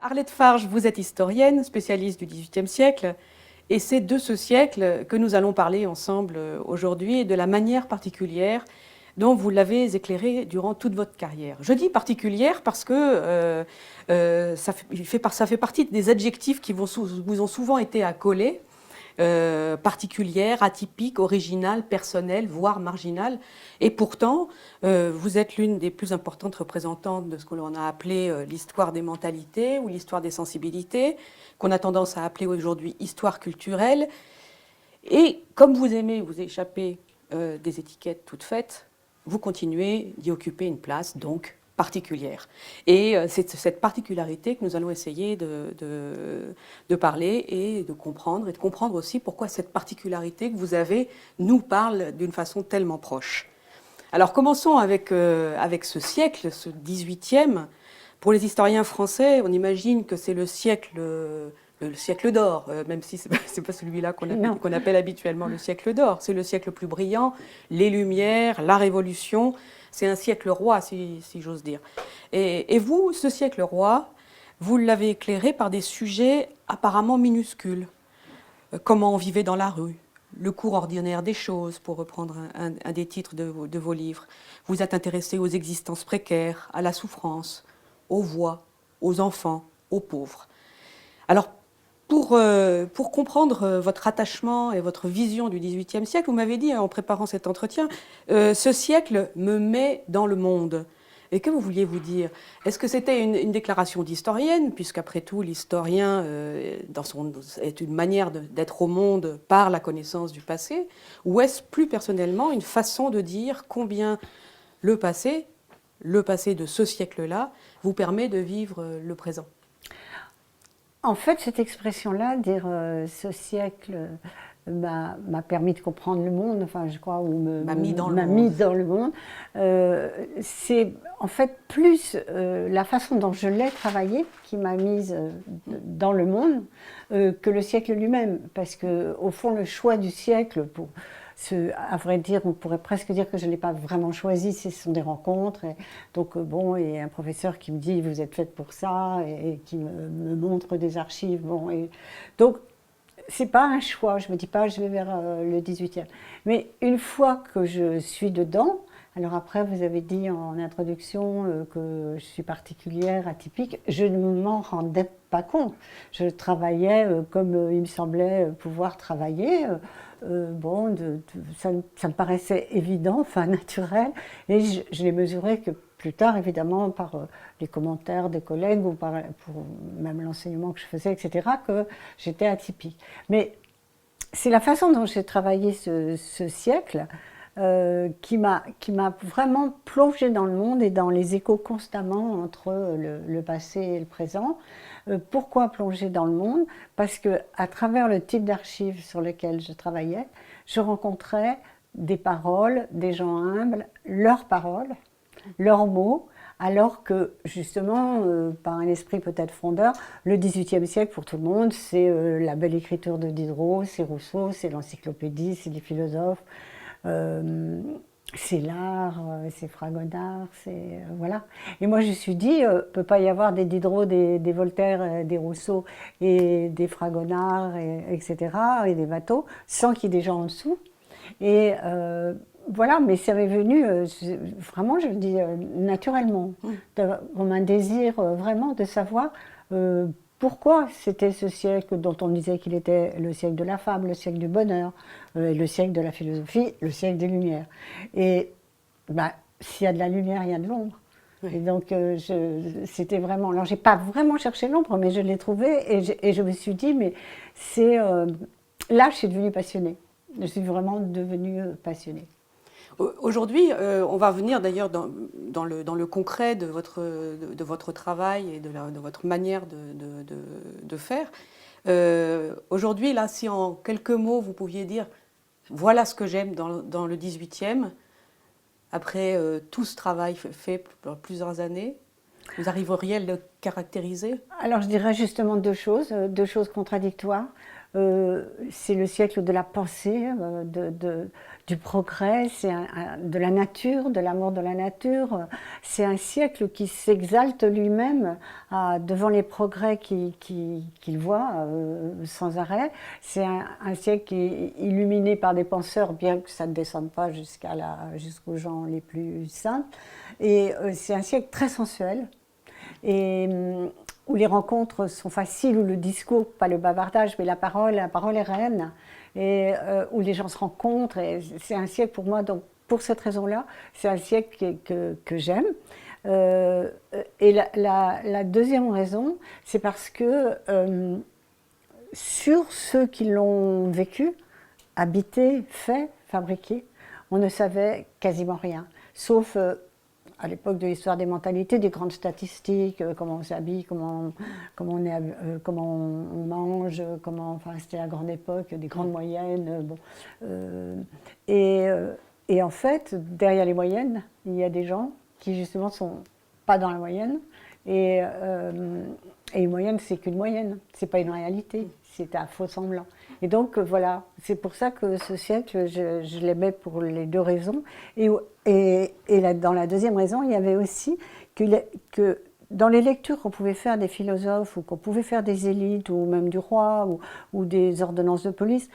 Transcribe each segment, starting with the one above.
Arlette Farge, vous êtes historienne, spécialiste du XVIIIe siècle, et c'est de ce siècle que nous allons parler ensemble aujourd'hui et de la manière particulière dont vous l'avez éclairé durant toute votre carrière. Je dis particulière parce que ça fait partie des adjectifs qui vous ont souvent été accolés. Particulière, atypique, originale, personnelle, voire marginale. Et pourtant, vous êtes l'une des plus importantes représentantes de ce que l'on a appelé l'histoire des mentalités ou l'histoire des sensibilités, qu'on a tendance à appeler aujourd'hui histoire culturelle. Et comme vous aimez vous échapper des étiquettes toutes faites, vous continuez d'y occuper une place, donc particulière. Et c'est cette particularité que nous allons essayer de parler et de comprendre aussi pourquoi cette particularité que vous avez nous parle d'une façon tellement proche. Alors commençons avec ce siècle, ce 18e. Pour les historiens français, on imagine que c'est le siècle d'or, même si ce n'est pas celui-là qu'on appelle habituellement le siècle d'or. C'est le siècle le plus brillant, les Lumières, la Révolution. C'est un siècle roi, si j'ose dire. Et vous, ce siècle roi, vous l'avez éclairé par des sujets apparemment minuscules. Comment on vivait dans la rue, le cours ordinaire des choses, pour reprendre un des titres de vos livres. Vous êtes intéressé aux existences précaires, à la souffrance, aux voix, aux enfants, aux pauvres. Alors, pour comprendre votre attachement et votre vision du XVIIIe siècle, vous m'avez dit en préparant cet entretien, ce siècle me met dans le monde. Et que vous vouliez vous dire? Est-ce que c'était une déclaration d'historienne, puisqu'après tout, l'historien est une manière d'être au monde par la connaissance du passé, ou est-ce plus personnellement une façon de dire combien le passé de ce siècle-là, vous permet de vivre le présent? En fait, cette expression-là, dire ce siècle m'a permis de comprendre le monde, enfin je crois, ou m'a mis dans le monde, c'est en fait plus la façon dont je l'ai travaillé qui m'a mise dans le monde que le siècle lui-même. Parce qu'au fond, le choix du siècle, à vrai dire, on pourrait presque dire que je ne l'ai pas vraiment choisi, ce sont des rencontres. Et donc, bon, il y a un professeur qui me dit « vous êtes faite pour ça » et qui me montre des archives. Bon, et donc, ce n'est pas un choix, je ne me dis pas « je vais vers le 18e ». Mais une fois que je suis dedans, alors après, vous avez dit en introduction que je suis particulière, atypique, je ne m'en rendais pas compte. Je travaillais comme il me semblait pouvoir travailler. Bon, ça me paraissait évident, enfin naturel, et je l'ai mesuré que plus tard, évidemment, par les commentaires des collègues ou pour même l'enseignement que je faisais, etc., que j'étais atypique. Mais c'est la façon dont j'ai travaillé ce siècle qui m'a vraiment plongée dans le monde et dans les échos constamment entre le passé et le présent. Pourquoi plonger dans le monde? Parce qu'à travers le type d'archives sur lesquelles je travaillais, je rencontrais des paroles, des gens humbles, leurs paroles, leurs mots, alors que justement, par un esprit peut-être frondeur, le XVIIIe siècle pour tout le monde, c'est la belle écriture de Diderot, c'est Rousseau, c'est l'encyclopédie, c'est les philosophes, c'est l'art, c'est Fragonard, c'est voilà. Et moi je me suis dit, il ne peut pas y avoir des Diderot, des Voltaire, des Rousseau et des Fragonard, etc., et des Watteau, sans qu'il y ait des gens en dessous. Et voilà, mais ça m'est venu, vraiment je le dis naturellement, comme un désir vraiment de savoir pourquoi c'était ce siècle dont on disait qu'il était le siècle de la femme, le siècle du bonheur, le siècle de la philosophie, le siècle des Lumières. Et bah, s'il y a de la lumière, il y a de l'ombre. Oui. Et donc c'était vraiment... Alors j'ai pas vraiment cherché l'ombre, mais je l'ai trouvée et je me suis dit, mais c'est... là, je suis devenue passionnée. Je suis vraiment devenue passionnée. Aujourd'hui, on va venir d'ailleurs dans le concret de votre travail et de votre manière de faire. Aujourd'hui, là, si en quelques mots, vous pouviez dire « voilà ce que j'aime dans le 18e », après tout ce travail fait pendant plusieurs années, vous arriveriez à le caractériser? Alors, je dirais justement deux choses contradictoires. C'est le siècle de la pensée, du progrès, c'est de la nature, de l'amour de la nature. C'est un siècle qui s'exalte lui-même devant les progrès qu'il voit sans arrêt. C'est un siècle qui est illuminé par des penseurs, bien que ça ne descende pas jusqu'aux gens les plus simples. Et c'est un siècle très sensuel. Et où les rencontres sont faciles, où le discours, pas le bavardage, mais la parole est reine, et où les gens se rencontrent. Et c'est un siècle pour moi, donc pour cette raison-là, c'est un siècle que j'aime. Et la deuxième raison, c'est parce que sur ceux qui l'ont vécu, habité, fait, fabriqué, on ne savait quasiment rien, sauf à l'époque de l'histoire des mentalités, des grandes statistiques, comment on s'habille, comment on mange, enfin c'était la grande époque, des grandes moyennes. Et en fait, derrière les moyennes, il y a des gens qui justement sont pas dans la moyenne. Et une moyenne, c'est qu'une moyenne, c'est pas une réalité, c'est un faux semblant. Et donc voilà, c'est pour ça que ce siècle, je l'aimais pour les deux raisons. Et dans la deuxième raison, il y avait aussi que dans les lectures qu'on pouvait faire des philosophes, ou qu'on pouvait faire des élites, ou même du roi, ou des ordonnances de police,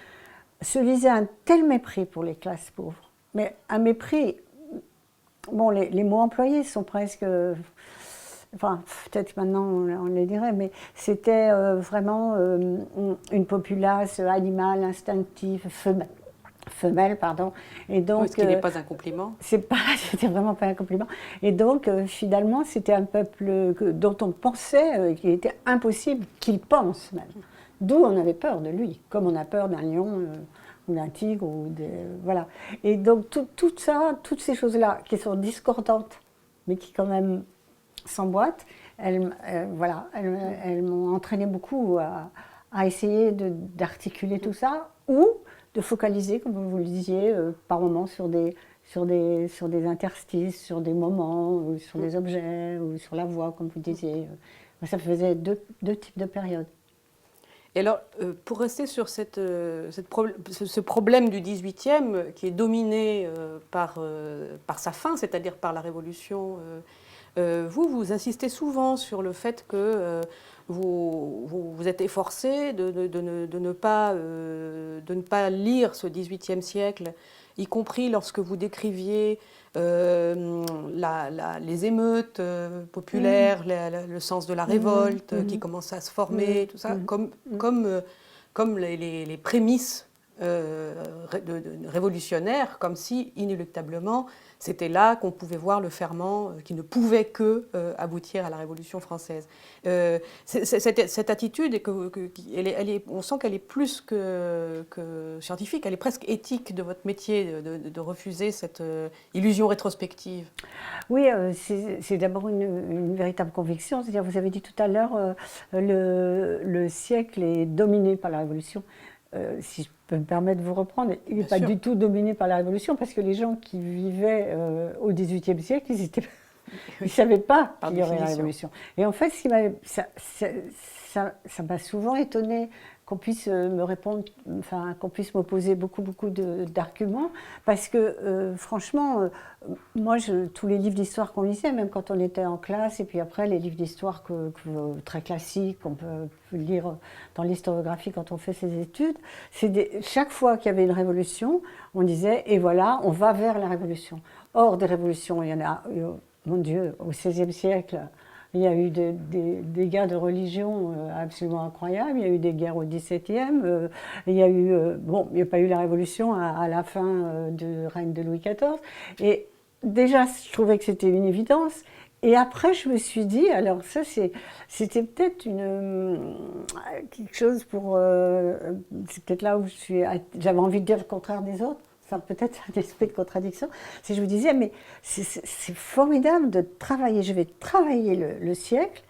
se lisait un tel mépris pour les classes pauvres. Mais un mépris, bon, les mots employés sont presque... Enfin, peut-être maintenant on les dirait, mais c'était vraiment une populace animale, instinctive, femelle, pardon. Et donc, ce qui n'est pas un compliment. C'était vraiment pas un compliment. Et donc, finalement, c'était un peuple dont on pensait qu'il était impossible qu'il pense même. D'où on avait peur de lui, comme on a peur d'un lion ou d'un tigre. Voilà. Et donc, tout ça, toutes ces choses-là qui sont discordantes, mais qui quand même s'emboîtent, elles m'ont entraîné beaucoup à essayer d'articuler tout ça, ou de focaliser, comme vous le disiez, par moments sur des interstices, sur des moments, ou sur des objets, ou sur la voix, comme vous disiez. Ça faisait deux types de périodes. Et alors, pour rester sur ce problème du XVIIIe, qui est dominé par sa fin, c'est-à-dire par la Révolution, vous insistez souvent sur le fait que vous êtes efforcé de ne pas lire ce XVIIIe siècle, y compris lorsque vous décriviez les émeutes populaires, le sens de la révolte qui commençait à se former, tout ça, comme les prémices révolutionnaires, comme si inéluctablement c'était là qu'on pouvait voir le ferment qui ne pouvait que aboutir à la Révolution française. Cette attitude, on sent qu'elle est plus que scientifique, elle est presque éthique de votre métier, de refuser cette illusion rétrospective. Oui, c'est d'abord une véritable conviction. C'est-à-dire, vous avez dit tout à l'heure, le siècle est dominé par la Révolution. Si je peux me permettre de vous reprendre, il n'est pas du tout dominé par la Révolution, parce que les gens qui vivaient au XVIIIe siècle, ils ne savaient pas qu'il y aurait la Révolution. Et en fait, ça m'a souvent étonnée qu'on puisse me répondre, enfin, qu'on puisse m'opposer beaucoup d'arguments, parce que franchement, moi, tous les livres d'histoire qu'on lisait, même quand on était en classe, et puis après les livres d'histoire très classiques, qu'on peut lire dans l'historiographie quand on fait ses études, chaque fois qu'il y avait une révolution, on disait, et voilà, on va vers la révolution. Or, des révolutions, il y en a, mon Dieu, au XVIe siècle, il y a eu des guerres de religion absolument incroyables, il y a eu des guerres au XVIIe, il y a eu, il n'y a pas eu la Révolution à la fin du règne de Louis XIV. Et déjà, je trouvais que c'était une évidence. Et après, je me suis dit, alors ça, c'était peut-être quelque chose pour... c'est peut-être là où j'avais envie de dire le contraire des autres. Peut-être un esprit de contradiction, si je vous disais, mais c'est formidable de travailler, je vais travailler le siècle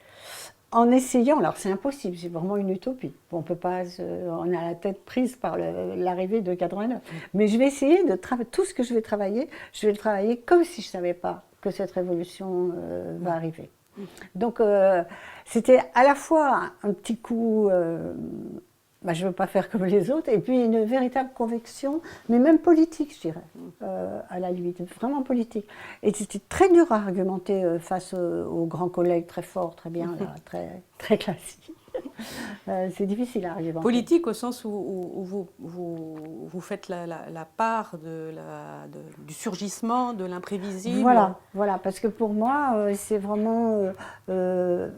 en essayant, alors c'est impossible, c'est vraiment une utopie, on peut pas, on a la tête prise par l'arrivée de 89, mais je vais essayer de travailler, tout ce que je vais le travailler comme si je ne savais pas que cette révolution va arriver. Donc c'était à la fois un petit coup bah, je ne veux pas faire comme les autres, et puis une véritable conviction, mais même politique, je dirais, à la limite, vraiment politique. Et c'était très dur à argumenter face aux grands collègues très forts, très bien, là, très, très classiques. C'est difficile à argumenter. Politique au sens où vous faites la part du surgissement, de l'imprévisible. Voilà, voilà, parce que pour moi, c'est vraiment le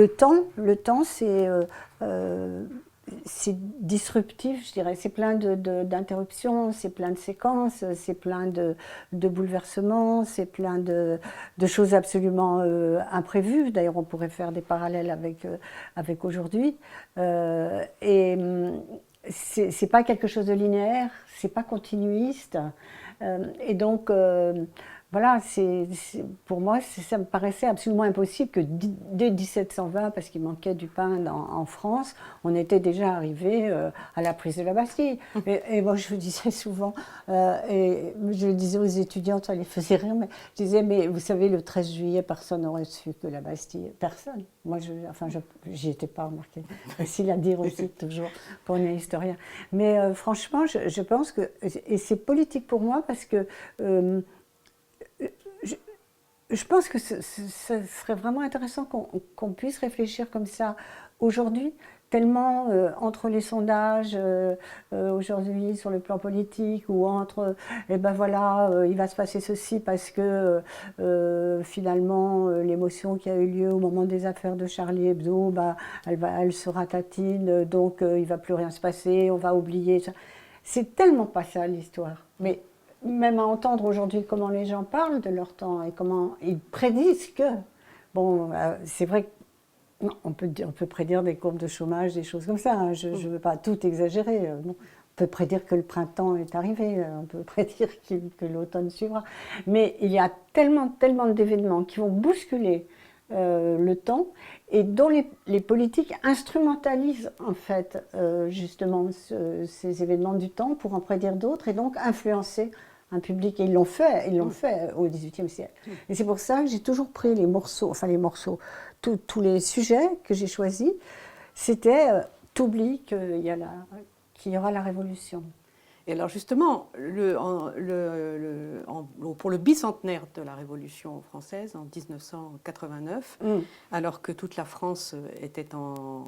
temps. Le temps, c'est disruptif, je dirais. C'est plein d'interruptions, c'est plein de séquences, c'est plein de bouleversements, c'est plein de choses absolument imprévues. D'ailleurs, on pourrait faire des parallèles avec aujourd'hui. Et c'est pas quelque chose de linéaire, c'est pas continuiste. Et donc, voilà, pour moi, ça me paraissait absolument impossible que dès 1720, parce qu'il manquait du pain en France, on était déjà arrivé à la prise de la Bastille. Et moi, je disais souvent, et je le disais aux étudiantes, ça les faisait rire, mais je disais, mais vous savez, le 13 juillet, personne n'aurait su que la Bastille. Personne. Moi, j'y étais pas remarqué. Facile à dire aussi, toujours, pour un historien. Mais franchement, je pense que, et c'est politique pour moi, parce que je pense que ce serait vraiment intéressant qu'on puisse réfléchir comme ça aujourd'hui, tellement entre les sondages aujourd'hui sur le plan politique ou entre, eh ben voilà, il va se passer ceci parce que finalement l'émotion qui a eu lieu au moment des affaires de Charlie Hebdo, bah, elle se ratatine, donc il ne va plus rien se passer, on va oublier. C'est tellement pas ça l'histoire. Mais même à entendre aujourd'hui comment les gens parlent de leur temps et comment ils prédisent que, bon, c'est vrai qu'on peut prédire des courbes de chômage, des choses comme ça, hein. Je ne veux pas tout exagérer. Bon, on peut prédire que le printemps est arrivé, on peut prédire que l'automne suivra. Mais il y a tellement d'événements qui vont bousculer le temps et dont les politiques instrumentalisent en fait justement ces événements du temps pour en prédire d'autres et donc influencer un public. Et ils l'ont fait au XVIIIe siècle. Et c'est pour ça que j'ai toujours pris tous les sujets que j'ai choisis, c'était t'oublies qu'il y aura la Révolution. Et alors justement, pour le bicentenaire de la Révolution française en 1989, alors que toute la France était en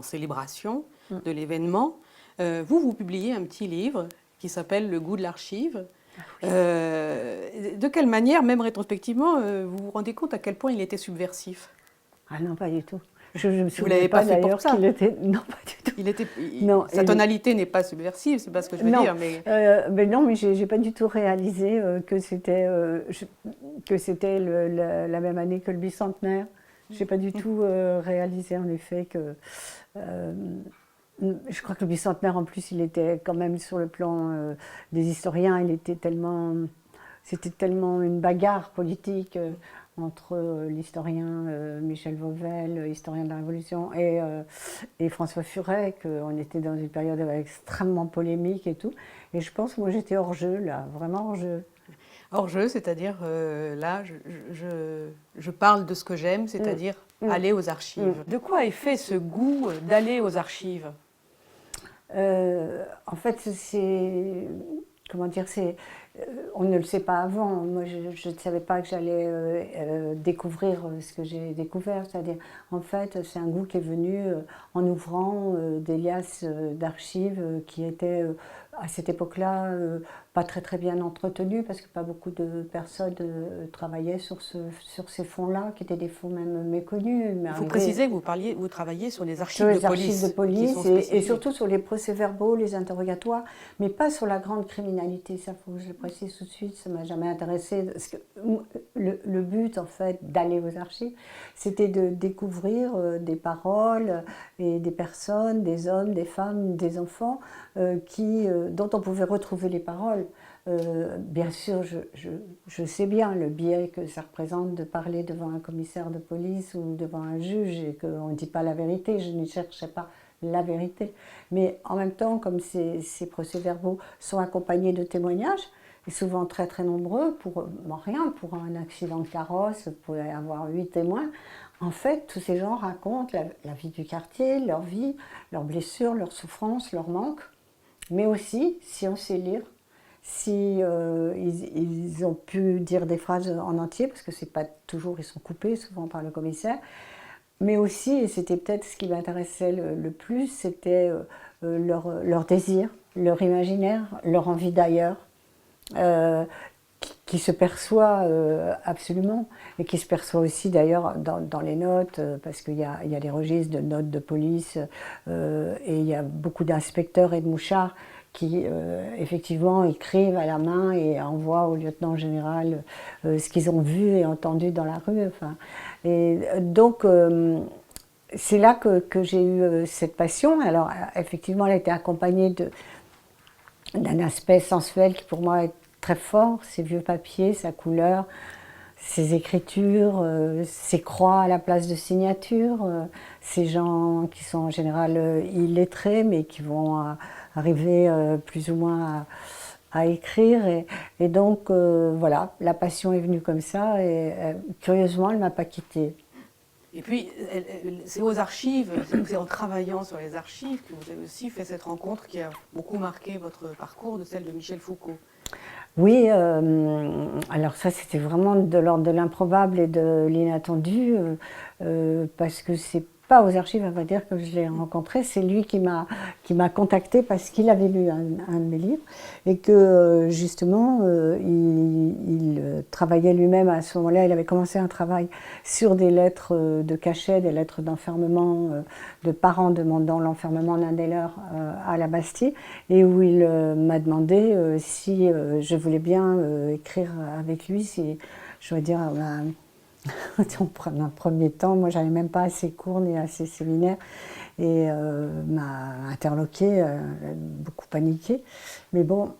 célébration de l'événement, vous publiez un petit livre qui s'appelle Le goût de l'archive. De quelle manière, même rétrospectivement, vous vous rendez compte à quel point il était subversif? Ah non, pas du tout. Je me Vous l'avez pas fait pour ça. Non, pas du tout. Sa tonalité n'est pas subversive, c'est pas ce que je veux dire. Mais non, mais j'ai pas du tout réalisé que c'était la même année que le bicentenaire. J'ai pas du tout réalisé en effet que. Je crois que le bicentenaire, en plus, il était quand même sur le plan des historiens, c'était tellement une bagarre politique entre l'historien Michel Vauvel, historien de la Révolution, et François Furet, qu'on était dans une période extrêmement polémique et tout. Et je pense, moi, j'étais hors jeu, là, vraiment hors jeu. Hors jeu, c'est-à-dire, là, je parle de ce que j'aime, c'est-à-dire aller aux archives. De quoi est fait ce goût d'aller aux archives ? En fait, comment dire, on ne le sait pas avant. Moi, je ne savais pas que j'allais découvrir ce que j'ai découvert. C'est-à-dire, en fait, c'est un goût qui est venu en ouvrant des liasses d'archives qui étaient, à cette époque-là, pas très bien entretenues, parce que pas beaucoup de personnes travaillaient sur ces fonds-là, qui étaient des fonds même méconnus. Il faut préciser que vous travaillez sur les archives de police et surtout sur les procès-verbaux, les interrogatoires, mais pas sur la grande criminalité. Ça, faut que je le précise tout de suite, ça ne m'a jamais intéressé. Parce que le but, en fait, d'aller aux archives, c'était de découvrir des paroles et des personnes, des hommes, des femmes, des enfants, dont on pouvait retrouver les paroles. Bien sûr, je sais bien le biais que ça représente de parler devant un commissaire de police ou devant un juge et qu'on ne dit pas la vérité. Je ne cherchais pas la vérité. Mais en même temps, comme ces procès-verbaux sont accompagnés de témoignages, et souvent très nombreux, pour un accident de carrosse, vous pouvez avoir 8 témoins, En fait, tous ces gens racontent la vie du quartier, leur vie, leurs blessures, leurs souffrances, leurs manques, mais aussi, si on sait lire, si ils ont pu dire des phrases en entier, parce que c'est pas toujours, ils sont coupés souvent par le commissaire, mais aussi, et c'était peut-être ce qui m'intéressait le plus, c'était leur désir, leur imaginaire, leur envie d'ailleurs, euh, qui se perçoit absolument, et qui se perçoit aussi d'ailleurs dans les notes, parce qu'il y a des registres de notes de police, et il y a beaucoup d'inspecteurs et de mouchards qui effectivement écrivent à la main et envoient au lieutenant général ce qu'ils ont vu et entendu dans la rue. Enfin, et donc c'est là que j'ai eu cette passion. Alors effectivement, elle a été accompagnée d'un aspect sensuel qui pour moi est très fort, ces vieux papiers, sa couleur, ses écritures, ses croix à la place de signatures, ces gens qui sont en général illettrés mais qui vont arriver plus ou moins à écrire. Et donc voilà, la passion est venue comme ça et curieusement elle ne m'a pas quittée. Et puis, c'est aux archives, c'est en travaillant sur les archives que vous avez aussi fait cette rencontre qui a beaucoup marqué votre parcours, de celle de Michel Foucault. Oui, alors ça c'était vraiment de l'ordre de l'improbable et de l'inattendu, parce que c'est pas aux archives, à vrai dire, que je l'ai rencontré, c'est lui qui m'a contacté parce qu'il avait lu un de mes livres et que justement il travaillait lui-même à ce moment-là, il avait commencé un travail sur des lettres de cachet, des lettres d'enfermement de parents demandant l'enfermement d'un des leurs à la Bastille, et où il m'a demandé si je voulais bien écrire avec lui, si je dois dire dans un premier temps, moi j'avais même pas assez cours ni assez séminaire, et m'a interloqué, beaucoup paniqué, mais bon,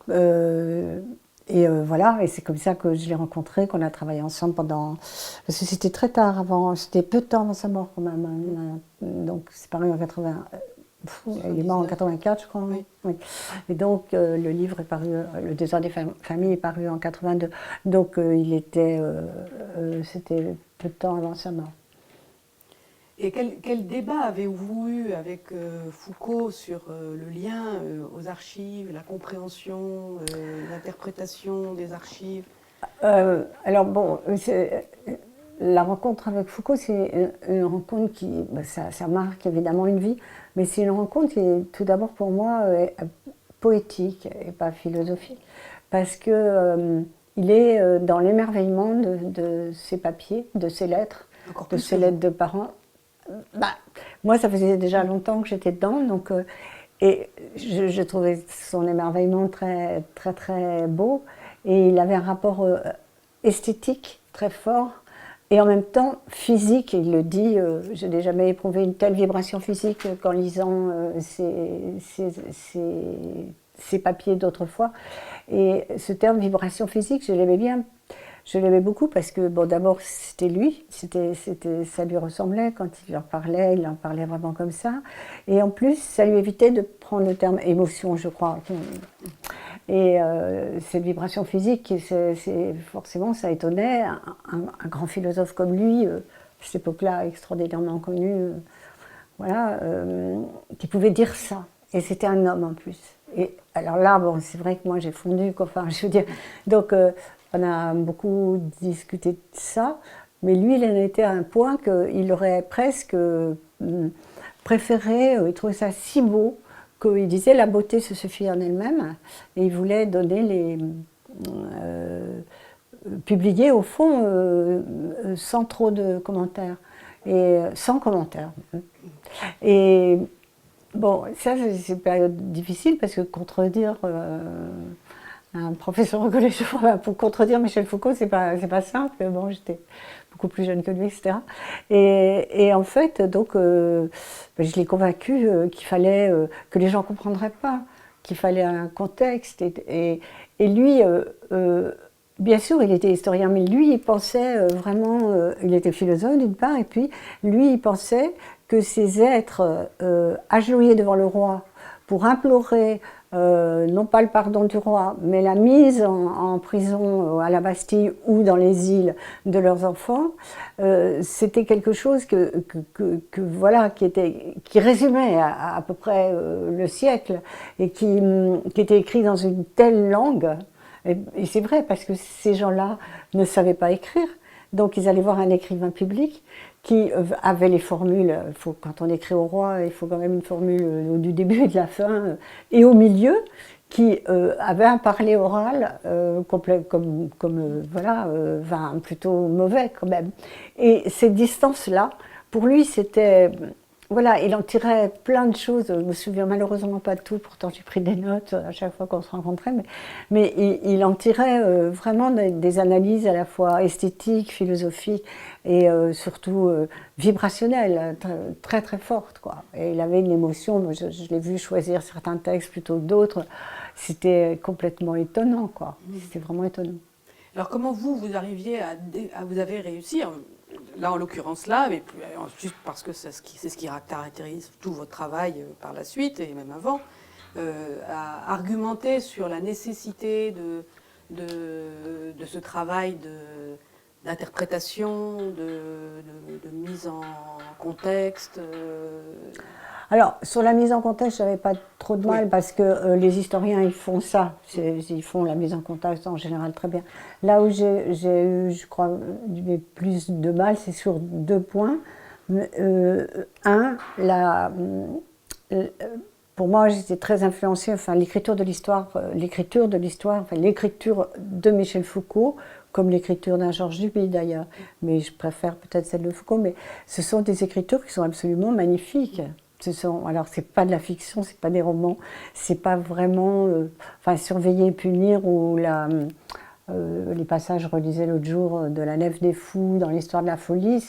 voilà, et c'est comme ça que je l'ai rencontré, qu'on a travaillé ensemble pendant, parce que c'était très tard avant, c'était peu de temps avant sa mort quand même, hein, donc c'est paru en 80. Il est mort en 84, je crois. Oui. Oui. Et donc, le livre est paru, Le désordre des familles est paru en 82. Donc, c'était peu de temps avant sa mort. Et quel débat avez-vous eu avec Foucault sur le lien aux archives, la compréhension, l'interprétation des archives? Alors, bon, la rencontre avec Foucault, c'est une rencontre qui, ça marque évidemment une vie, mais c'est une rencontre qui est tout d'abord pour moi poétique et pas philosophique, parce que il est dans l'émerveillement de ses papiers, de ses lettres, de ses lettres de parents. Moi, ça faisait déjà longtemps que j'étais dedans, donc et je trouvais son émerveillement très très très beau, et il avait un rapport esthétique très fort. Et en même temps, physique, il le dit, je n'ai jamais éprouvé une telle vibration physique qu'en lisant ces papiers d'autrefois. Et ce terme vibration physique, je l'aimais bien, je l'aimais beaucoup parce que, bon, d'abord, c'était lui, ça lui ressemblait quand il en parlait vraiment comme ça. Et en plus, ça lui évitait de prendre le terme émotion, je crois. Et cette vibration physique, forcément, ça étonnait un grand philosophe comme lui, à cette époque-là extraordinairement connu, voilà, qui pouvait dire ça. Et c'était un homme en plus. Et alors là, bon, c'est vrai que moi j'ai fondu, quoi. Enfin, je veux dire, donc on a beaucoup discuté de ça, mais lui, il en était à un point qu'il aurait presque préféré, il trouvait ça si beau, qu'il disait la beauté se suffit en elle-même, et il voulait donner publier au fond sans trop de commentaires, et sans commentaires. Et bon, ça c'est une période difficile parce que contredire un professeur au collège, pour contredire Michel Foucault, c'est pas simple. Bon, j'étais beaucoup plus jeune que lui, etc. Et en fait, donc, je l'ai convaincu qu'il fallait, que les gens ne comprendraient pas, qu'il fallait un contexte. Et lui, bien sûr, il était historien, mais lui, il pensait vraiment, il était philosophe d'une part, et puis lui, il pensait que ces êtres agenouillés devant le roi pour implorer non pas le pardon du roi, mais la mise en prison à la Bastille ou dans les îles de leurs enfants, c'était quelque chose voilà, qui résumait à peu près le siècle et qui était écrit dans une telle langue. Et c'est vrai, parce que ces gens-là ne savaient pas écrire, donc ils allaient voir un écrivain public qui avait les formules. Quand on écrit au roi, il faut quand même une formule du début et de la fin, et au milieu, qui avait un parler oral complet, voilà, plutôt mauvais quand même. Et ces distances-là, pour lui, c'était... Voilà, il en tirait plein de choses. Je me souviens malheureusement pas de tout, pourtant j'ai pris des notes à chaque fois qu'on se rencontrait, mais il en tirait vraiment des analyses à la fois esthétiques, philosophiques et surtout vibrationnelles, très très fortes, quoi. Et il avait une émotion, moi, je l'ai vu choisir certains textes plutôt que d'autres, c'était complètement étonnant, quoi. C'était vraiment étonnant. Alors comment vous arriviez vous avez réussi, là en l'occurrence là, mais juste parce que c'est ce qui caractérise tout votre travail par la suite et même avant, à argumenter sur la nécessité de ce travail d'interprétation, de mise en contexte. Alors, sur la mise en contexte, je n'avais pas trop de mal parce que les historiens, ils font ça. Ils font la mise en contexte en général très bien. Là où j'ai eu, je crois, plus de mal, c'est sur 2 points. Pour moi, j'étais très influencée, enfin, l'écriture de l'histoire, enfin, l'écriture de Michel Foucault, comme l'écriture d'un Georges Duby d'ailleurs, mais je préfère peut-être celle de Foucault, mais ce sont des écritures qui sont absolument magnifiques. Alors, c'est pas de la fiction, c'est pas des romans, c'est pas vraiment Surveiller et punir ou les passages, je relisais l'autre jour, de La Nef des Fous dans l'histoire de la folie,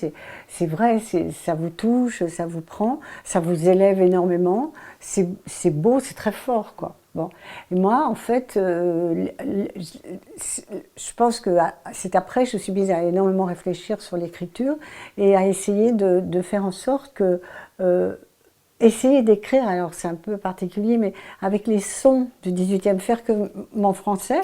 c'est vrai, ça vous touche, ça vous prend, ça vous élève énormément, c'est beau, c'est très fort, quoi. Bon. Et moi, en fait, je pense que c'est après que je suis mise à énormément réfléchir sur l'écriture et à essayer de faire en sorte que essayer d'écrire, alors c'est un peu particulier, mais avec les sons du XVIIIe, faire que mon français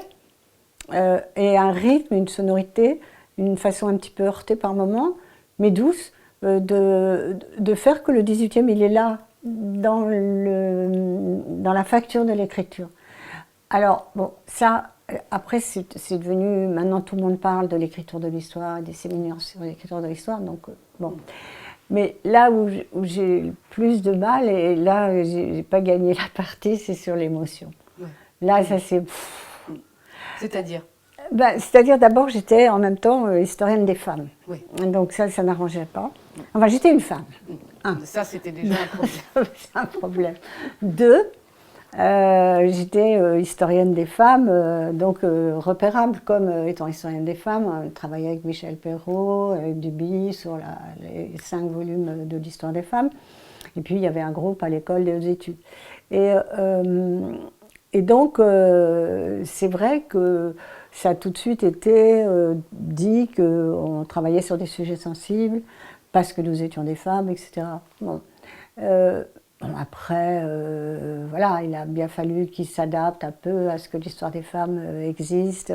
ait un rythme, une sonorité, une façon un petit peu heurtée par moments, mais douce, de faire que le XVIIIe, il est là, dans la facture de l'écriture. Alors, bon, ça, après, c'est devenu, maintenant tout le monde parle de l'écriture de l'histoire, des séminaires sur l'écriture de l'histoire, donc bon. Mais là où j'ai le plus de mal, et là j'ai pas gagné la partie, c'est sur l'émotion. Ouais. Là, ça c'est... C'est-à-dire c'est-à-dire d'abord j'étais en même temps historienne des femmes. Oui. Donc ça n'arrangeait pas. Enfin, j'étais une femme. Ça, c'était déjà un problème. C'est un problème. 2, j'étais historienne des femmes, donc repérable comme étant historienne des femmes. Travaillais avec Michel Perrault, avec Duby sur les 5 volumes de l'histoire des femmes. Et puis il y avait un groupe à l'école des hautes études. Et donc c'est vrai que ça a tout de suite été dit qu'on travaillait sur des sujets sensibles parce que nous étions des femmes, etc. Bon. Après, voilà, il a bien fallu qu'ils s'adaptent un peu à ce que l'histoire des femmes existe,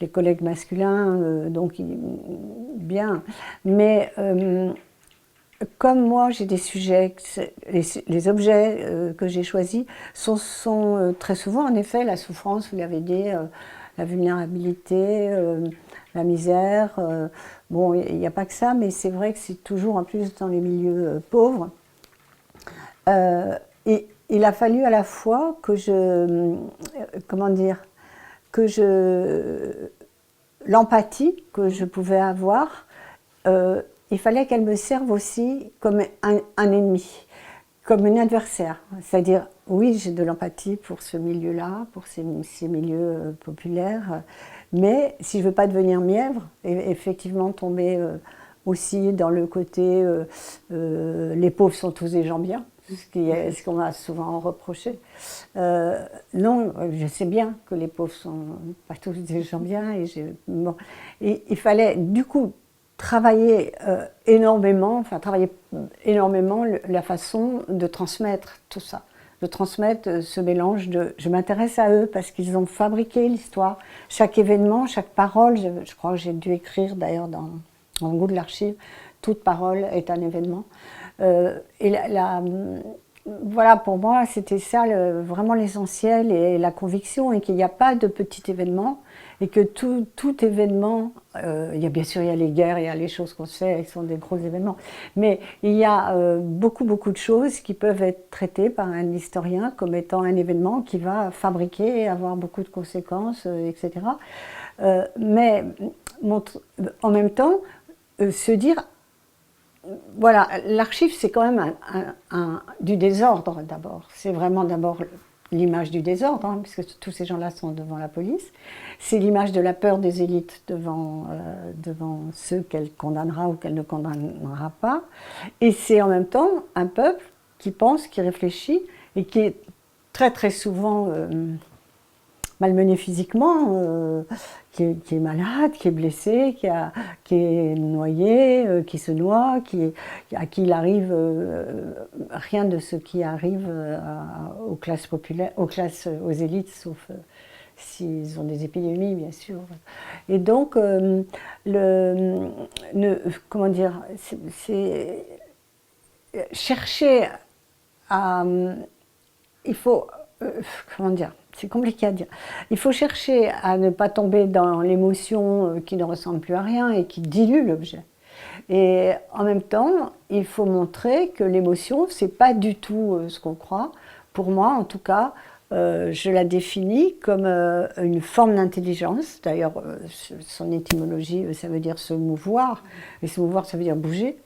les collègues masculins, donc bien. Mais comme moi, j'ai des sujets, les objets que j'ai choisis sont très souvent, en effet, la souffrance, vous l'avez dit, la vulnérabilité, la misère. Bon, il n'y a pas que ça, mais c'est vrai que c'est toujours, en plus, dans les milieux pauvres. Et il a fallu à la fois que l'empathie que je pouvais avoir, il fallait qu'elle me serve aussi comme un ennemi, comme un adversaire. C'est-à-dire, oui, j'ai de l'empathie pour ce milieu-là, pour ces milieux populaires, mais si je ne veux pas devenir mièvre, et effectivement tomber aussi dans le côté les pauvres sont tous des gens bien, ce qu'on m'a souvent reproché. Non, je sais bien que les pauvres sont pas tous des gens bien. Et il fallait du coup travailler énormément la façon de transmettre tout ça. de transmettre ce mélange de... Je m'intéresse à eux parce qu'ils ont fabriqué l'histoire. Chaque événement, chaque parole, je crois que j'ai dû écrire d'ailleurs dans le goût de l'archive, toute parole est un événement. Voilà, pour moi, c'était ça vraiment l'essentiel et la conviction, et qu'il n'y a pas de petit événement, et que tout événement, il y a bien sûr il y a les guerres, il y a les choses qu'on sait, qui sont des gros événements, mais il y a beaucoup de choses qui peuvent être traitées par un historien comme étant un événement qui va fabriquer et avoir beaucoup de conséquences, etc. Mais en même temps, se dire... Voilà, l'archive, c'est quand même du désordre d'abord. C'est vraiment d'abord l'image du désordre, hein, puisque tous ces gens-là sont devant la police. C'est l'image de la peur des élites devant ceux qu'elle condamnera ou qu'elle ne condamnera pas. Et c'est en même temps un peuple qui pense, qui réfléchit, et qui est très très souvent malmené physiquement, qui est malade, qui est blessé, qui est noyé, qui se noie, à qui il arrive rien de ce qui arrive aux classes populaires, aux élites, sauf s'ils ont des épidémies, bien sûr. Et donc, comment dire, c'est chercher à... il faut... comment dire, c'est compliqué à dire. Il faut chercher à ne pas tomber dans l'émotion qui ne ressemble plus à rien et qui dilue l'objet. Et en même temps, il faut montrer que l'émotion, c'est pas du tout ce qu'on croit. Pour moi, en tout cas, je la définis comme une forme d'intelligence. D'ailleurs, son étymologie, ça veut dire se mouvoir. Et se mouvoir, ça veut dire bouger.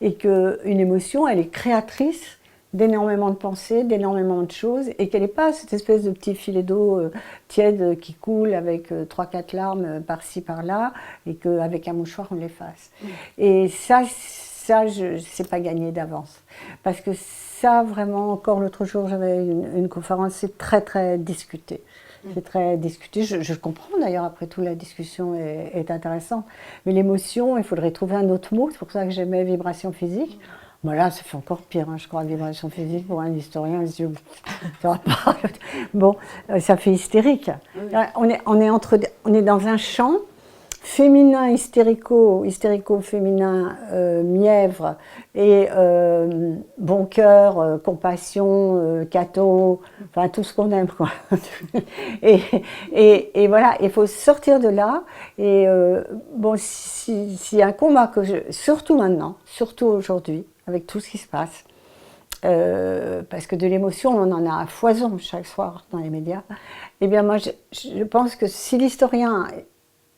Et qu'une émotion, elle est créatrice d'énormément de pensées, d'énormément de choses, et qu'elle n'est pas cette espèce de petit filet d'eau tiède qui coule avec 3-4 larmes par-ci, par-là, et qu'avec un mouchoir, on l'efface. Et ça c'est pas gagné d'avance. Parce que ça, vraiment, encore l'autre jour, j'avais une conférence, c'est très, très discuté. C'est très discuté. Je comprends d'ailleurs, après tout, la discussion est intéressante. Mais l'émotion, il faudrait trouver un autre mot. C'est pour ça que j'aimais vibration physique. Bon, là, ça fait encore pire, hein, je crois, vibration physique pour un historien. Ça va pas. Bon, ça fait hystérique. Oui. On est dans un champ féminin, hystérico-féminin, mièvre, et bon cœur, compassion, catho, enfin tout ce qu'on aime, quoi. et voilà, il faut sortir de là. Et bon, s'il y a un combat surtout maintenant, surtout aujourd'hui, avec tout ce qui se passe, parce que de l'émotion, on en a à foison chaque soir dans les médias, eh bien moi, je pense que si l'historien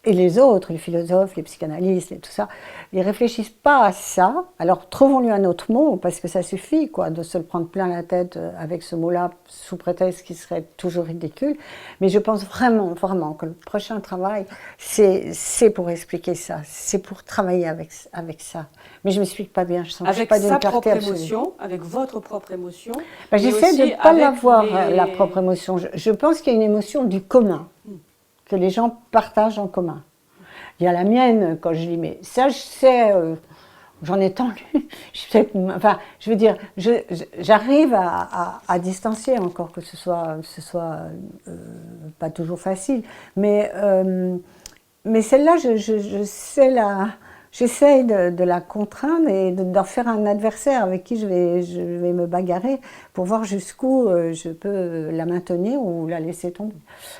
et les autres, les philosophes, les psychanalystes et tout ça, ils réfléchissent pas à ça, alors trouvons-lui un autre mot, parce que ça suffit quoi, de se le prendre plein la tête avec ce mot-là, sous prétexte qu'il serait toujours ridicule. Mais je pense vraiment, vraiment que le prochain travail, c'est pour expliquer ça, c'est pour travailler avec ça. Mais je ne m'explique pas bien, je sens avec que je suis pas d'une clarté clarté émotion, absolue. avec votre propre émotion. Ben, j'essaie de ne pas l'avoir, la propre émotion. Je pense qu'il y a une émotion du commun, que les gens partagent en commun. Il y a la mienne quand je lis, mais ça je sais, j'en ai tant lu, enfin je veux dire, j'arrive à distancier, encore que ce soit pas toujours facile, mais celle-là j'essaie de la contraindre et d'en faire un adversaire avec qui je vais me bagarrer pour voir jusqu'où je peux la maintenir ou la laisser tomber,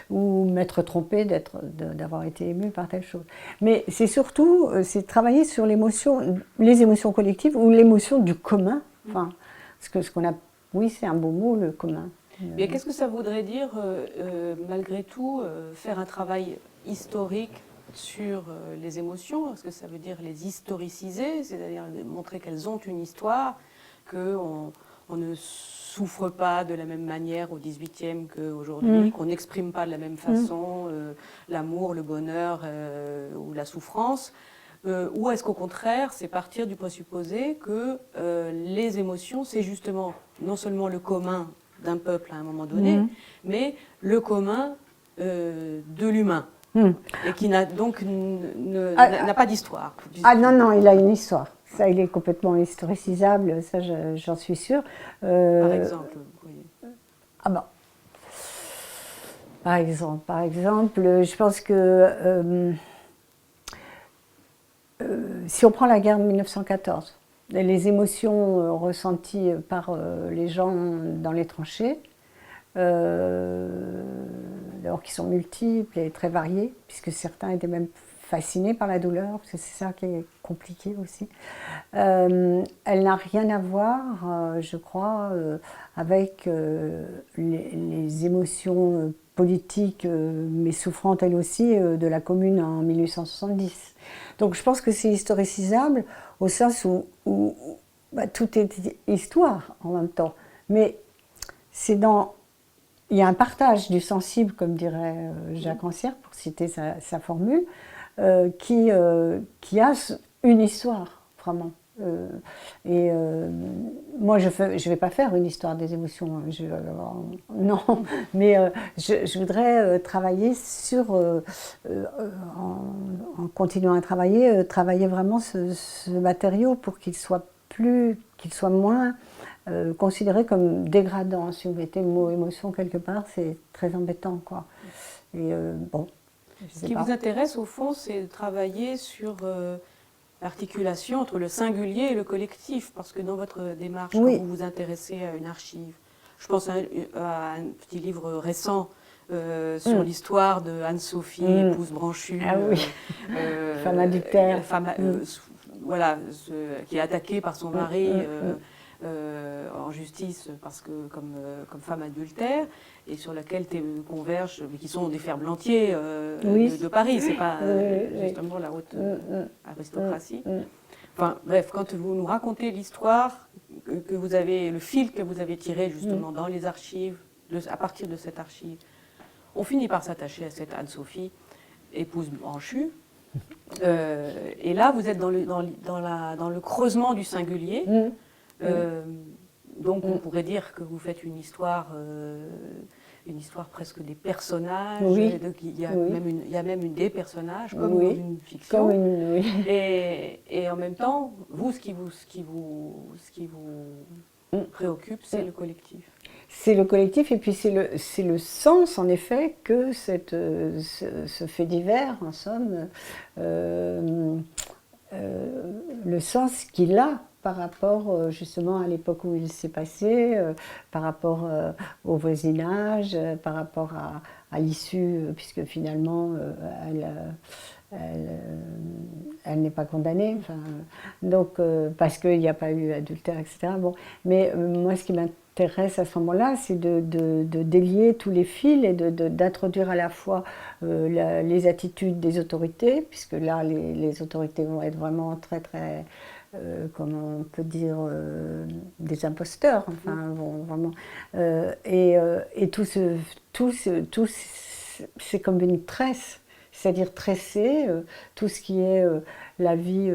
ou m'être trompée d'avoir été émue par telle chose. Mais c'est surtout, c'est travailler sur l'émotion, les émotions collectives ou l'émotion du commun. Enfin, ce qu'on a, oui, c'est un beau mot, le commun. Mais qu'est-ce que ça voudrait dire, malgré tout, faire un travail historique sur les émotions? Est-ce que ça veut dire les historiciser, c'est-à-dire montrer qu'elles ont une histoire, qu'on ne souffre pas de la même manière au XVIIIe qu'aujourd'hui, qu'on n'exprime pas de la même façon l'amour, le bonheur ou la souffrance, ou est-ce qu'au contraire, c'est partir du présupposé que les émotions, c'est justement non seulement le commun d'un peuple à un moment donné, mais le commun de l'humain. Et qui n'a donc n'a pas d'histoire. Ah non, non, il a une histoire. Ça, il est complètement historicisable, ça j'en suis sûre. Par exemple, oui. Ah bon. Par exemple, je pense que si on prend la guerre de 1914, les émotions ressenties par les gens dans les tranchées, alors qui sont multiples et très variées, puisque certains étaient même fascinés par la douleur, parce que c'est ça qui est compliqué aussi. Elle n'a rien à voir, je crois, avec les émotions politiques, mais souffrantes elles aussi, de la Commune en 1870. Donc je pense que c'est historicisable au sens où bah, tout est histoire en même temps. Mais c'est dans... Il y a un partage du sensible, comme dirait Jacques Rancière, pour citer sa formule, qui a une histoire, vraiment. Moi, je vais pas faire une histoire des émotions, non, mais je voudrais travailler sur, en continuant à travailler vraiment ce matériau pour qu'il soit moins considéré comme dégradant. Si vous mettez le mot émotion quelque part, c'est très embêtant, quoi. Et bon. Ce qui vous intéresse, au fond, c'est de travailler sur l'articulation entre le singulier et le collectif, parce que dans votre démarche, oui. quand vous vous intéressez à une archive, je pense à un petit livre récent sur l'histoire de Anne-Sophie, épouse branchue, ah oui. Femme adultère, voilà, qui est attaquée par son mari en justice parce que comme femme adultère, et sur laquelle convergent, mais qui sont des ferblantiers de Paris, c'est pas justement la haute aristocratie. Enfin bref, quand vous nous racontez l'histoire que vous avez, le fil que vous avez tiré justement dans les archives, à partir de cette archive, on finit par s'attacher à cette Anne-Sophie, épouse branchue. Et là, vous êtes dans le creusement du singulier. Donc on pourrait dire que vous faites une histoire presque des personnages. Oui. Il y a même des personnages, comme dans une fiction. Et en même temps, vous, ce qui vous préoccupe, c'est le collectif. C'est le collectif, et puis c'est le sens, en effet, que ce fait divers, en somme, le sens qu'il a par rapport justement à l'époque où il s'est passé, par rapport au voisinage, par rapport à l'issue, puisque finalement elle n'est pas condamnée, enfin, donc, parce qu'il n'y a pas eu adultère, etc. Bon. Mais moi, ce qui m'intéresse à ce moment-là, c'est de délier tous les fils et d'introduire à la fois les attitudes des autorités, puisque là, les autorités vont être vraiment très, très, comment on peut dire, des imposteurs, enfin, vont vraiment... et c'est comme une tresse, c'est-à-dire tresser tout ce qui est la vie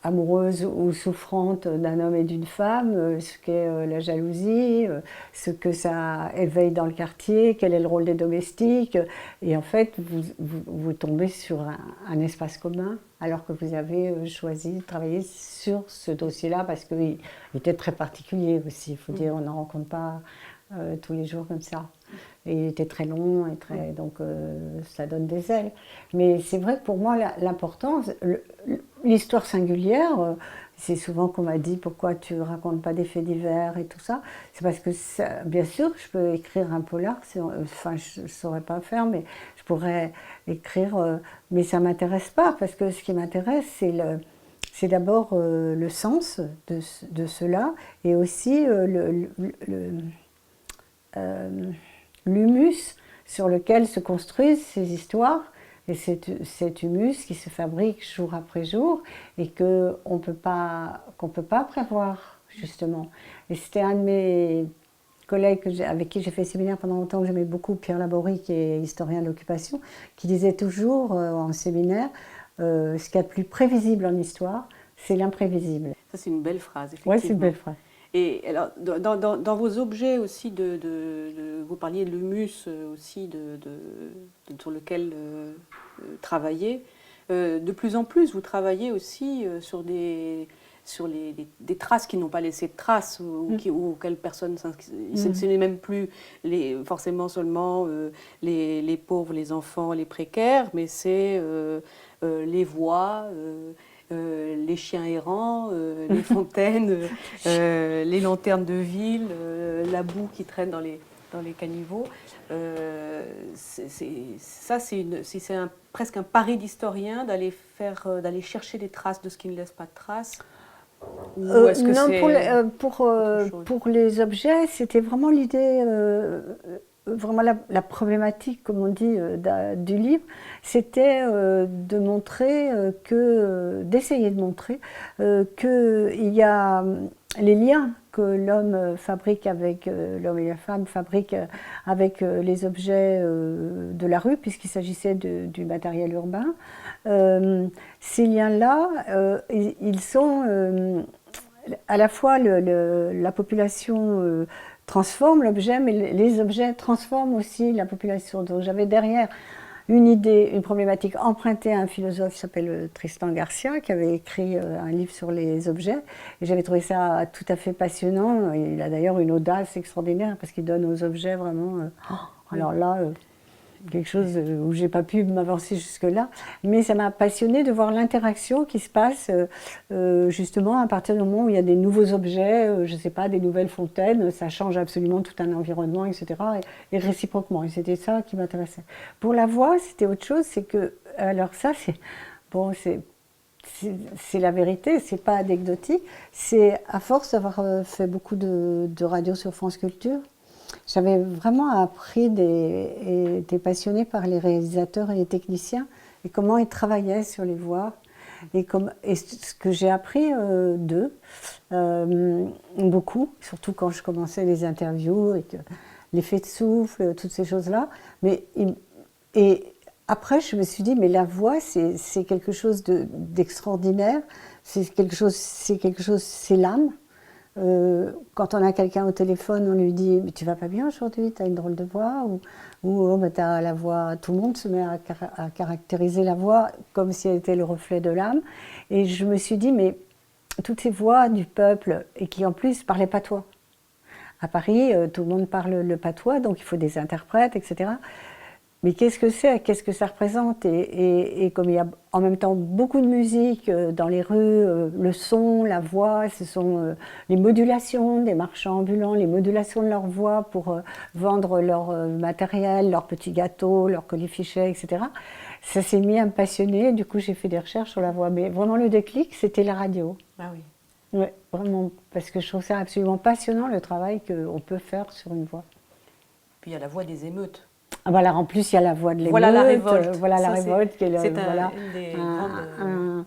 amoureuse ou souffrante d'un homme et d'une femme, ce qu'est la jalousie, ce que ça éveille dans le quartier, quel est le rôle des domestiques. Et en fait, vous tombez sur un espace commun, alors que vous avez choisi de travailler sur ce dossier-là, parce qu'il était très particulier aussi. Il faut dire, on n'en rencontre pas tous les jours comme ça. Et il était très long, et donc ça donne des ailes. Mais c'est vrai que pour moi, l'importance, l'histoire singulière, c'est souvent qu'on m'a dit pourquoi tu ne racontes pas des faits divers et tout ça. C'est parce que, bien sûr, je peux écrire un polar, enfin je ne saurais pas faire, mais je pourrais écrire, mais ça ne m'intéresse pas, parce que ce qui m'intéresse, c'est d'abord le sens de cela, et aussi l'humus sur lequel se construisent ces histoires, et cet humus qui se fabrique jour après jour et qu'on ne peut pas prévoir, justement. Et c'était un de mes collègues avec qui j'ai fait séminaire pendant longtemps, que j'aimais beaucoup, Pierre Laborie, qui est historien de l'occupation, qui disait toujours en séminaire, ce qu'il y a de plus prévisible en histoire, c'est l'imprévisible. Ça, c'est une belle phrase, effectivement. Oui, c'est une belle phrase. Et alors, dans vos objets aussi, vous parliez de l'humus aussi sur lequel travailler. De plus en plus, vous travaillez aussi sur des sur des traces qui n'ont pas laissé de traces ou auxquelles personne... Ce n'est même plus forcément seulement les pauvres, les enfants, les précaires, mais c'est les voix, les chiens errants, les fontaines, les lanternes de ville, la boue qui traîne dans les caniveaux. C'est presque un pari d'historien d'aller chercher des traces de ce qui ne laisse pas de traces. Non, pour les objets, c'était vraiment l'idée, vraiment la problématique, comme on dit, du livre, c'était de montrer d'essayer de montrer qu'il y a les liens que l'homme fabrique avec, l'homme et la femme fabriquent avec les objets de la rue, puisqu'il s'agissait du matériel urbain. Ces liens-là, ils sont à la fois la population transforme l'objet, mais les objets transforment aussi la population. Donc j'avais derrière une idée, une problématique empruntée à un philosophe qui s'appelle Tristan Garcia, qui avait écrit un livre sur les objets. Et j'avais trouvé ça tout à fait passionnant. Il a d'ailleurs une audace extraordinaire parce qu'il donne aux objets vraiment... alors là, quelque chose où j'ai pas pu m'avancer jusque-là. Mais ça m'a passionnée de voir l'interaction qui se passe justement à partir du moment où il y a des nouveaux objets, je sais pas, des nouvelles fontaines, ça change absolument tout un environnement, etc. Et réciproquement. Et c'était ça qui m'intéressait. Pour la voix, c'était autre chose, c'est que... Alors ça, c'est... Bon, c'est la vérité, c'est pas anecdotique. C'est à force d'avoir fait beaucoup de radio sur France Culture, j'avais vraiment appris et été passionnée par les réalisateurs et les techniciens et comment ils travaillaient sur les voix. Et ce que j'ai appris d'eux, beaucoup, surtout quand je commençais les interviews, et l'effet de souffle, toutes ces choses-là. Et après, je me suis dit, mais la voix, c'est quelque chose d'extraordinaire, c'est quelque chose, c'est l'âme. Quand on a quelqu'un au téléphone, on lui dit mais tu vas pas bien aujourd'hui, tu as une drôle de voix, ou oh, tu as la voix, tout le monde se met à caractériser la voix comme si elle était le reflet de l'âme. Et je me suis dit mais toutes ces voix du peuple, et qui en plus parlaient patois. À Paris, tout le monde parle le patois, donc il faut des interprètes, etc. Mais qu'est-ce que c'est? Qu'est-ce que ça représente? Et comme il y a en même temps beaucoup de musique dans les rues, le son, la voix, ce sont les modulations des marchands ambulants, les modulations de leur voix pour vendre leur matériel, leurs petits gâteaux, leurs colifichets, etc. Ça s'est mis à me passionner, du coup j'ai fait des recherches sur la voix. Mais vraiment le déclic, c'était la radio. Ah oui. Oui, vraiment, parce que je trouve ça absolument passionnant le travail qu'on peut faire sur une voix. Puis il y a la voix des émeutes. Voilà, en plus il y a la voix de l'émeute. Voilà la révolte. Voilà la révolte qui est une des grandes...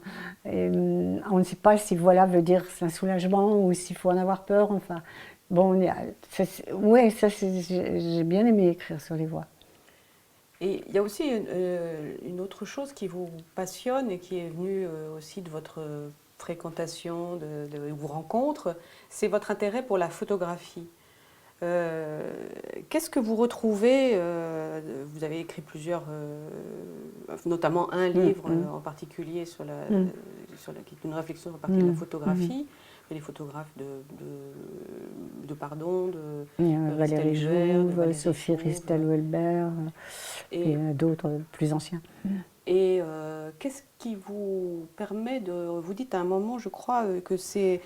on ne sait pas si voilà veut dire c'est un soulagement ou s'il faut en avoir peur. Enfin, bon, j'ai bien aimé écrire sur les voix. Et il y a aussi une autre chose qui vous passionne et qui est venue aussi de votre fréquentation, de vos rencontres, c'est votre intérêt pour la photographie. Qu'est-ce que vous retrouvez vous avez écrit plusieurs, notamment un livre en particulier qui est une réflexion sur la partie de la photographie, les photographes de Valérie Jouve, Sophie Ristel-Welber et d'autres plus anciens. Et qu'est-ce qui vous permet de... Vous dites à un moment, je crois, que c'est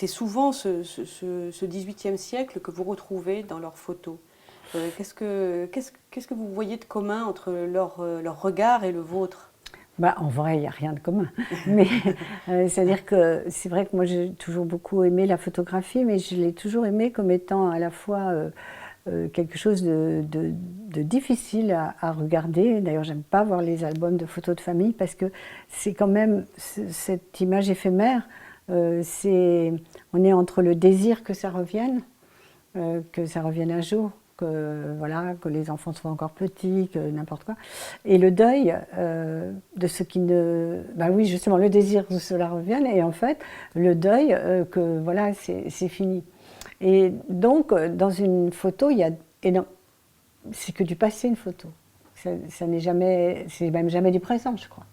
souvent ce XVIIIe siècle que vous retrouvez dans leurs photos. Qu'est-ce que vous voyez de commun entre leur regard et le vôtre? En vrai, il n'y a rien de commun. Mais c'est-à-dire que c'est vrai que moi, j'ai toujours beaucoup aimé la photographie, mais je l'ai toujours aimée comme étant à la fois quelque chose de difficile à regarder. D'ailleurs, j'aime pas voir les albums de photos de famille parce que c'est quand même cette image éphémère. On est entre le désir que ça revienne un jour, que les enfants soient encore petits, que n'importe quoi, et le deuil de ce qui ne... oui, justement, le désir que cela revienne, et en fait, le deuil que voilà, c'est fini. Et donc, dans une photo, c'est que du passé, une photo. Ça n'est jamais, c'est même jamais du présent, je crois.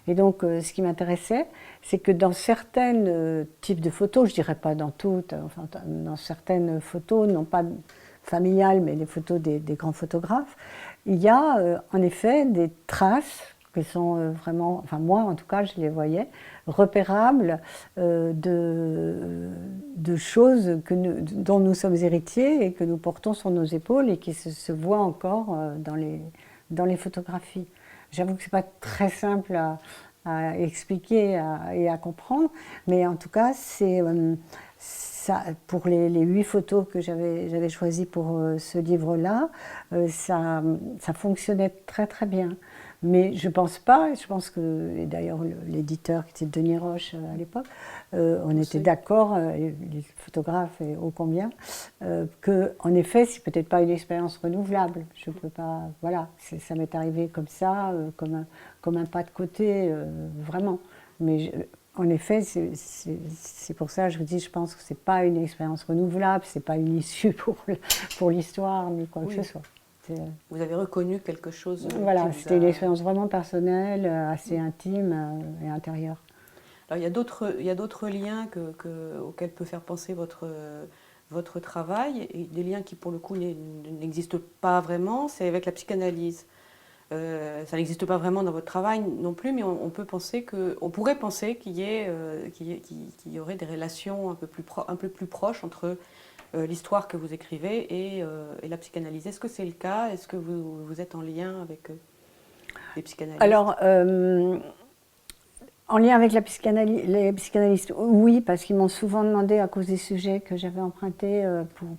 Et donc, ce qui m'intéressait, c'est que dans certains types de photos, je dirais pas dans toutes, enfin, dans certaines photos, non pas familiales, mais les photos des grands photographes, il y a en effet des traces qui sont vraiment, enfin moi en tout cas je les voyais, repérables de choses dont nous sommes héritiers et que nous portons sur nos épaules et qui se voient encore dans les photographies. J'avoue que ce n'est pas très simple à expliquer et à comprendre, mais en tout cas, pour les 8 photos que j'avais choisies pour ce livre-là, ça fonctionnait très très bien. Mais je pense pas, je pense que, et d'ailleurs l'éditeur qui était Denis Roche à l'époque, on était d'accord, les photographes et ô combien, qu'en effet c'est peut-être pas une expérience renouvelable. Je peux pas, voilà, ça m'est arrivé comme ça, comme un pas de côté, vraiment. Mais en effet, c'est pour ça que je vous dis, je pense que c'est pas une expérience renouvelable, c'est pas une issue pour l'histoire ni quoi que ce soit. Vous avez reconnu quelque chose. Voilà, c'était une expérience vraiment personnelle, assez intime et intérieure. Alors, il y a d'autres liens auxquels peut faire penser votre travail, et des liens qui, pour le coup, n'existent pas vraiment, c'est avec la psychanalyse. Ça n'existe pas vraiment dans votre travail non plus, mais on pourrait penser qu'il y aurait des relations un peu plus proches entre l'histoire que vous écrivez et la psychanalyse. Est-ce que c'est le cas? Est-ce que vous êtes en lien avec les psychanalystes? Alors, en lien avec les psychanalystes, oui, parce qu'ils m'ont souvent demandé, à cause des sujets que j'avais empruntés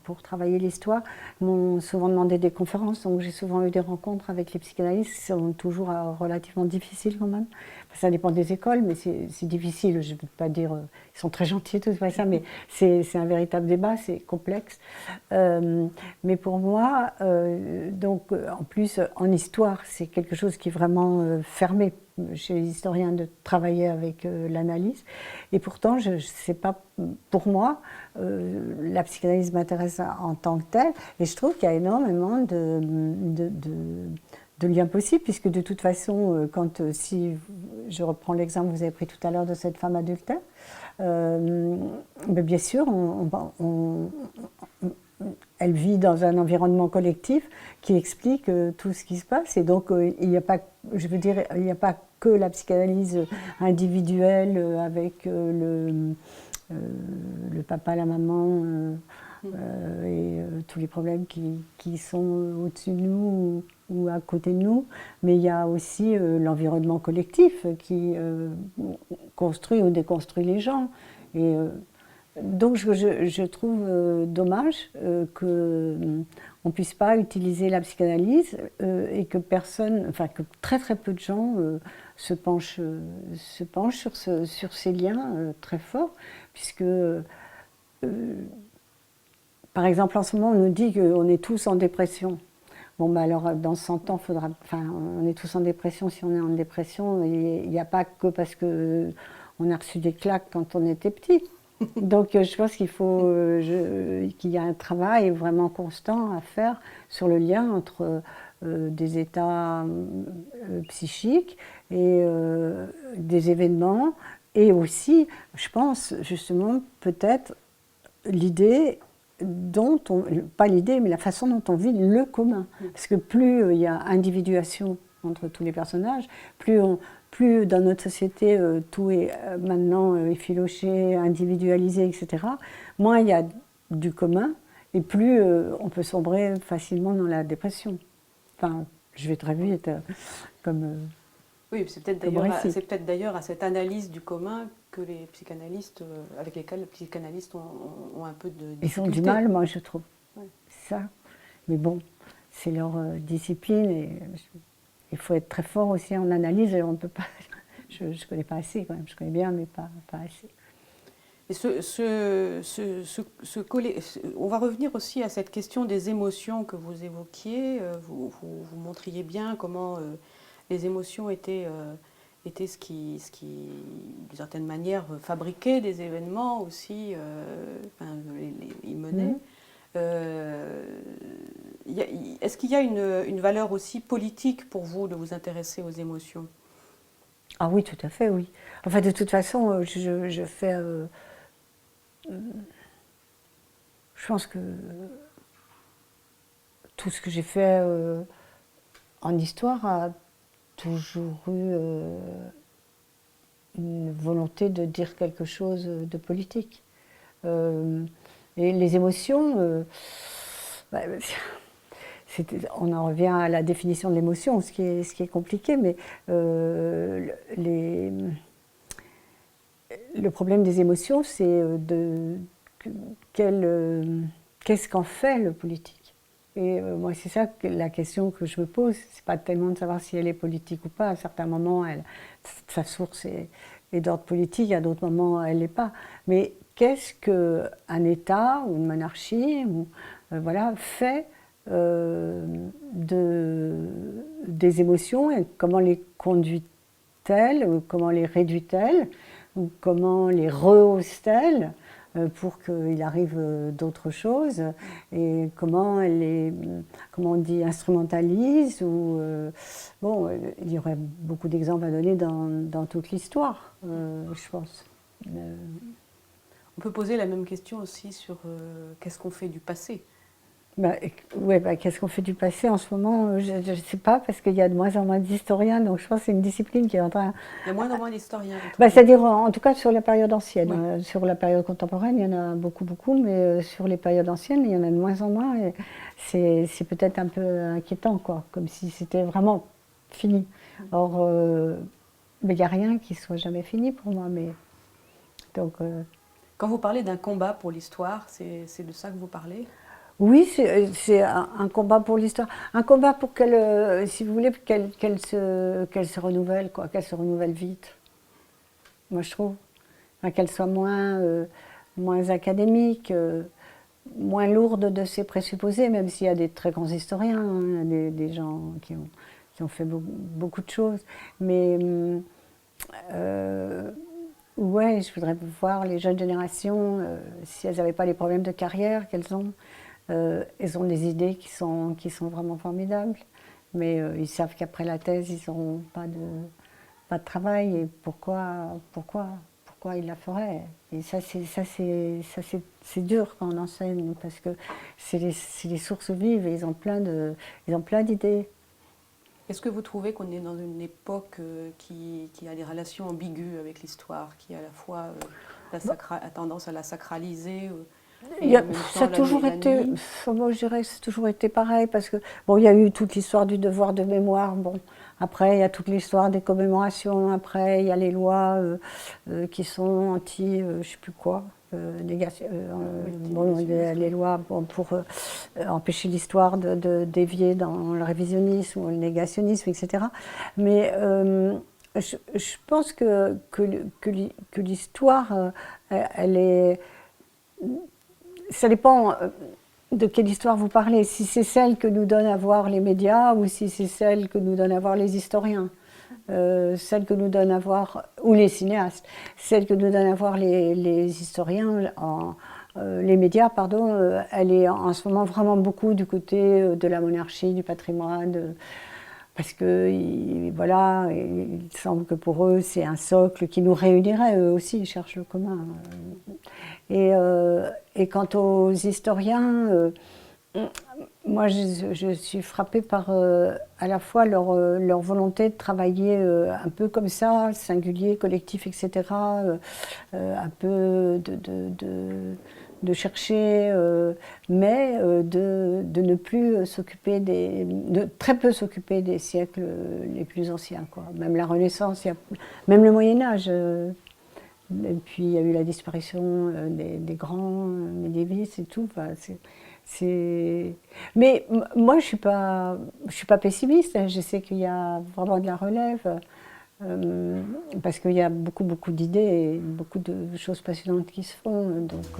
pour travailler l'histoire, ils m'ont souvent demandé des conférences, donc j'ai souvent eu des rencontres avec les psychanalystes qui sont toujours relativement difficiles quand même. Enfin, ça dépend des écoles, mais c'est difficile, je ne veux pas dire, ils sont très gentils, tout ça, mais c'est un véritable débat, c'est complexe. Mais pour moi, donc en plus, en histoire, c'est quelque chose qui est vraiment fermé chez les historiens de travailler avec l'analyse. Et pourtant, sais pas, pour moi, la psychanalyse m'intéresse en tant que telle. Et je trouve qu'il y a énormément de liens possibles, puisque de toute façon, si je reprends l'exemple que vous avez pris tout à l'heure de cette femme adultère, bien sûr, elle vit dans un environnement collectif qui explique tout ce qui se passe. Et donc, il n'y a pas, je veux dire, il n'y a pas que la psychanalyse individuelle avec le papa, la maman et tous les problèmes qui sont au-dessus de nous ou à côté de nous. Mais il y a aussi l'environnement collectif qui construit ou déconstruit les gens. Et donc je trouve dommage qu'on ne puisse pas utiliser la psychanalyse et que que très très peu de gens se penchent sur ces liens très forts, puisque par exemple en ce moment on nous dit qu'on est tous en dépression. Bon, bah alors dans 100 ans, on est tous en dépression. Si on est en dépression, il n'y a pas que parce qu'on a reçu des claques quand on était petit. Donc je pense qu'il y a un travail vraiment constant à faire sur le lien entre des états psychiques et des événements, et aussi, je pense justement, peut-être l'idée pas l'idée, mais la façon dont on vit le commun. Parce que plus il y a individuation entre tous les personnages, plus dans notre société tout est maintenant effiloché, individualisé, etc., moins il y a du commun, et plus on peut sombrer facilement dans la dépression. Enfin, je vais très vite, comme... oui, c'est peut-être d'ailleurs à cette analyse du commun que les psychanalystes, avec lesquels les psychanalystes ont un peu de difficulté. Ils ont du mal, moi, je trouve. Ouais. Ça. Mais bon, c'est leur discipline, et il faut être très fort aussi en analyse, et on ne peut pas... Je ne connais pas assez, quand même. Je connais bien, mais pas assez. Et on va revenir aussi à cette question des émotions que vous évoquiez. Vous montriez bien comment les émotions étaient ce qui, d'une certaine manière, fabriquait des événements aussi, les menait. Est-ce qu'il y a une valeur aussi politique pour vous de vous intéresser aux émotions ? Ah oui, tout à fait, oui. Enfin, de toute façon, je fais... je pense que tout ce que j'ai fait en histoire a toujours eu une volonté de dire quelque chose de politique. Et les émotions, bah, on en revient à la définition de l'émotion, ce qui est compliqué, mais le problème des émotions, c'est qu'est-ce qu'en fait le politique. Et moi, c'est ça la question que je me pose. C'est pas tellement de savoir si elle est politique ou pas. À certains moments, sa source est d'ordre politique, à d'autres moments, elle l'est pas. Mais qu'est-ce qu'un État ou une monarchie voilà, fait des émotions et comment les conduit-elle, ou comment les réduit-elle, ou comment les rehausse-t-elle pour qu'il arrive d'autres choses, et comment elle les, comment on dit, instrumentalise, ou bon, il y aurait beaucoup d'exemples à donner dans toute l'histoire, je pense. On peut poser la même question aussi sur qu'est-ce qu'on fait du passé. Ouais, qu'est-ce qu'on fait du passé en ce moment? Je ne sais pas, parce qu'il y a de moins en moins d'historiens, donc je pense que c'est une discipline qui est en train... Il y a moins en moins d'historiens. C'est-à-dire, en tout cas, sur la période ancienne. Oui. Sur la période contemporaine, il y en a beaucoup, beaucoup, mais sur les périodes anciennes, il y en a de moins en moins, et c'est peut-être un peu inquiétant, quoi, comme si c'était vraiment fini. Or, il n'y a rien qui soit jamais fini pour moi, mais... Donc... Quand vous parlez d'un combat pour l'histoire, c'est de ça que vous parlez? Oui, c'est un combat pour l'histoire. Un combat pour qu'elle, si vous voulez, qu'elle se renouvelle, quoi, qu'elle se renouvelle vite. Moi, je trouve. Enfin, qu'elle soit moins académique, moins lourde de ses présupposés, même s'il y a des très grands historiens, hein, il y a des gens qui ont fait beaucoup de choses. Mais ouais, je voudrais voir les jeunes générations, si elles n'avaient pas les problèmes de carrière qu'elles ont. Ils ont des idées qui sont vraiment formidables, mais ils savent qu'après la thèse, ils n'auront pas de travail. Et pourquoi ils la feraient? Et c'est dur quand on enseigne, parce que c'est les sources vives et ils ont plein d'idées. Est-ce que vous trouvez qu'on est dans une époque qui a des relations ambiguës avec l'histoire, qui à la fois a tendance à la sacraliser Ça a toujours été, moi je dirais que c'est toujours été pareil, parce que bon, il y a eu toute l'histoire du devoir de mémoire, bon, après il y a toute l'histoire des commémorations, après il y a les lois qui sont anti, je ne sais plus quoi, bon, il y a les lois pour empêcher l'histoire de dévier dans le révisionnisme ou le négationnisme, etc. Mais je pense que l'histoire, elle est... Ça dépend de quelle histoire vous parlez, si c'est celle que nous donnent à voir les médias ou si c'est celle que nous donnent à voir les historiens, celle que nous donnent à voir, ou les cinéastes, celle que nous donnent à voir les historiens, les médias, pardon, elle est en ce moment vraiment beaucoup du côté de la monarchie, du patrimoine, parce que voilà, il semble que pour eux c'est un socle qui nous réunirait, eux aussi ils cherchent le commun. Et quant aux historiens, moi je suis frappée par à la fois leur volonté de travailler un peu comme ça, singulier, collectif, etc., un peu de chercher, mais de ne plus s'occuper de très peu s'occuper des siècles les plus anciens, quoi. Même la Renaissance, même le Moyen-Âge. Et puis il y a eu la disparition des grands médiévistes et tout. Enfin, mais moi, je suis pas pessimiste. Je sais qu'il y a vraiment de la relève, parce qu'il y a beaucoup d'idées et beaucoup de choses passionnantes qui se font. Donc,